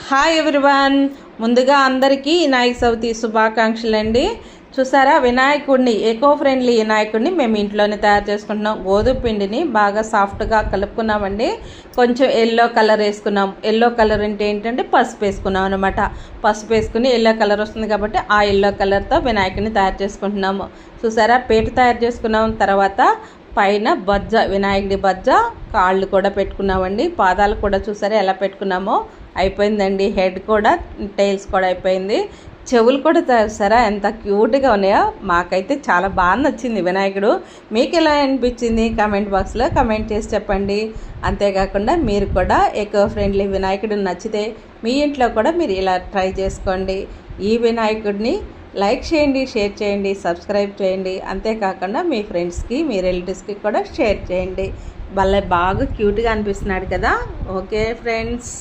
Hi everyone, ముందుగా అందరికీ వినాయక చవితి శుభాకాంక్షలు అండి. చూసారా, వినాయకుడిని ఎకో ఫ్రెండ్లీ వినాయకుడిని మేము ఇంట్లోనే తయారు చేసుకుంటున్నాం. గోధుమ పిండిని బాగా సాఫ్ట్గా కలుపుకున్నామండి. కొంచెం ఎల్లో కలర్ వేసుకున్నాం. ఎల్లో కలర్ అంటే ఏంటంటే పసుపు వేసుకున్నాం అనమాట. పసుపు వేసుకుని ఎల్లో కలర్ వస్తుంది కాబట్టి ఆ ఎల్లో కలర్తో వినాయకుడిని తయారు చేసుకుంటున్నాము. చూసారా, పీట తయారు చేసుకున్నాం. తర్వాత పైన బజ్జ, వినాయకుడి బజ్జ, కాళ్ళు కూడా పెట్టుకున్నామండి. పాదాలు కూడా చూసారా ఎలా పెట్టుకున్నామో అయిపోయిందండి. హెడ్ కూడా, టైల్స్ కూడా అయిపోయింది. చెవులు కూడా చూసారా ఎంత క్యూట్గా ఉన్నాయో. మాకైతే చాలా బాగా నచ్చింది వినాయకుడు. మీకు ఎలా అనిపించింది కామెంట్ బాక్స్లో కామెంట్ చేసి చెప్పండి. అంతేకాకుండా మీరు కూడా ఎకో ఫ్రెండ్లీ వినాయకుడు నచ్చితే మీ ఇంట్లో కూడా మీరు ఇలా ట్రై చేసుకోండి. ఈ వినాయకుడిని లైక్ చేయండి, షేర్ చేయండి, సబ్స్క్రైబ్ చేయండి. అంతేకాకుండా మీ ఫ్రెండ్స్కి, మీ రిలేటివ్స్కి కూడా షేర్ చేయండి. బాగా క్యూట్గా అనిపిస్తున్నాడు కదా. Okay friends.